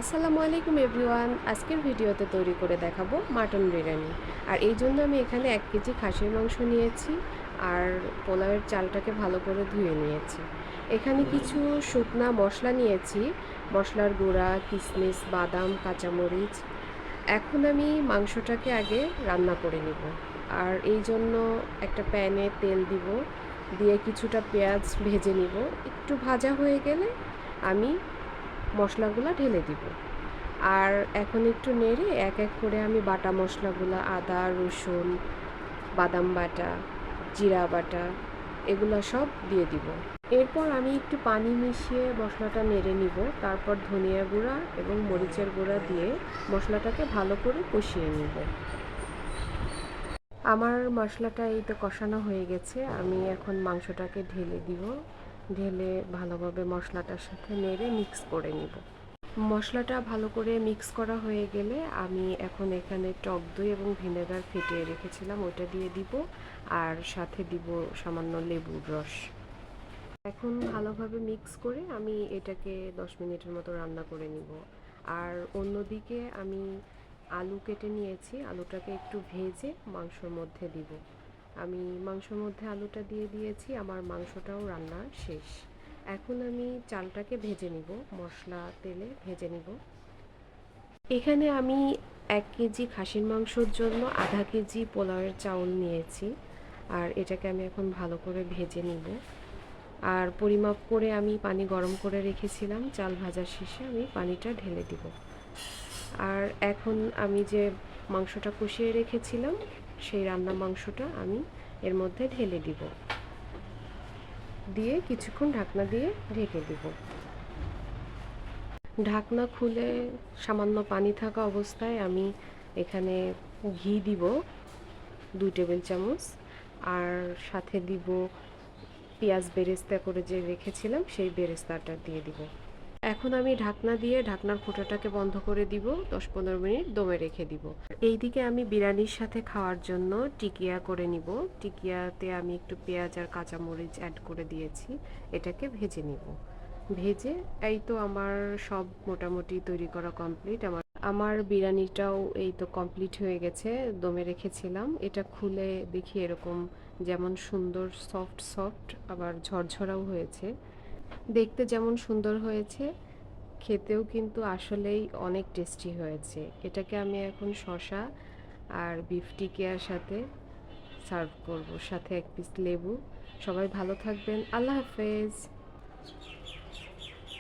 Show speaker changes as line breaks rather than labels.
আসসালামু আলাইকুম এভরিওয়ান। আজকের ভিডিওতে তৈরি করে দেখাবো মাটন বিরিয়ানি। আর এই জন্য আমি এখানে 1 কেজি খাসির মাংস নিয়েছি আর পোলাওয়ের চালটাকে ভালো করে ধুয়ে নিয়েছি। এখানে কিছু শুকনা মশলা নিয়েছি, মশলার গুঁড়া, কিশমিশ, বাদাম, কাঁচামরিচ। এখন আমি মাংসটাকে আগে রান্না করে নিব। আর এই জন্য একটা প্যানে তেল দিব, দিয়ে কিছুটা পেঁয়াজ ভেজে নিব। একটু ভাজা হয়ে গেলে আমি মশলাগুলো ঢেলে দিব। আর এখন একটু নেড়ে এক এক করে আমি বাটা মশলাগুলো আদা, রসুন, বাদাম বাটা, জিরা বাটা এগুলো সব দিয়ে দিব। এরপর আমি একটু পানি মিশিয়ে মশলাটা নেড়ে নিব। তারপর ধনিয়া গুঁড়া এবং মরিচের গুঁড়া দিয়ে মশলাটাকে ভালো করে কষিয়ে নিব। আমার মশলাটা এই তো কষানো হয়ে গেছে। আমি এখন মাংসটাকে ঢেলে দিব। ঢেলে ভালোভাবে মশলাটার সাথে নেড়ে মিক্স করে নিব। মশলাটা ভালো করে মিক্স করা হয়ে গেলে আমি এখন এখানে টক দই এবং ভিনেগার ফেটিয়ে রেখেছিলাম, ওটা দিয়ে দিব। আর সাথে দিব সামান্য লেবুর রস। এখন ভালোভাবে মিক্স করে আমি এটাকে 10 মিনিটের মতো রান্না করে নিব। আর অন্যদিকে আমি আলু কেটে নিয়েছি, আলুটাকে একটু ভেজে মাংসর মধ্যে দিব। আমি মাংসর মধ্যে আলুটা দিয়ে দিয়েছি, আমার মাংসটাও রান্না শেষ। এখন আমি চালটাকে ভেজে নিব, মশলা তেলে ভেজে নিব। এখানে আমি 1 কেজি খাসির মাংসর জন্য আধা কেজি পোলাওয়ের চাউল নিয়েছি। আর এটাকে আমি এখন ভালো করে ভেজে নিব। আর পরিমাপ করে আমি পানি গরম করে রেখেছিলাম, চাল ভাজার শেষে আমি পানিটা ঢেলে দিব। আর এখন আমি যে মাংসটা কষিয়ে রেখেছিলাম সেই রান্না মাংসটা আমি এর মধ্যে ঢেলে দিব, দিয়ে কিছুক্ষণ ঢাকনা দিয়ে ঢেকে দিব। ঢাকনা খুলে সামান্য পানি থাকা অবস্থায় আমি এখানে ঘি দিব 2 টেবিল চামচ। আর সাথে দিব পেঁয়াজ বেরেস্তা করে যে রেখেছিলাম সেই বেরেস্তাটা দিয়ে দিব। এখন আমি ঢাকনা দিয়ে ঢাকনার ফুটাটাকে বন্ধ করে দিব, 10-15 মিনিট দমে রেখে দিব। এইদিকে আমি বিরিয়ানির সাথে খাওয়ার জন্য টিকিয়া করে নিব। টিকিয়াতে আমি একটু পেঁয়াজ আর কাঁচামরিচ অ্যাড করে দিয়েছি, এটাকে ভেজে নিব। ভেজে এই তো আমার সব মোটামুটি তৈরি করা কমপ্লিট। আমার বিরিয়ানিটাও এই তো কমপ্লিট হয়ে গেছে, দমে রেখেছিলাম। এটা খুলে দেখি এরকম যেমন সুন্দর সফট সফট আবার ঝরঝরাও হয়েছে। দেখতে যেমন সুন্দর হয়েছে, খেতেও কিন্তু আসলেই অনেক টেস্টি হয়েছে। এটাকে আমি এখন শসা আর বিফ টিকিয়ার সাথে সার্ভ করব, সাথে 1 পিস লেবু। সবাই ভালো থাকবেন, আল্লাহ হাফেজ।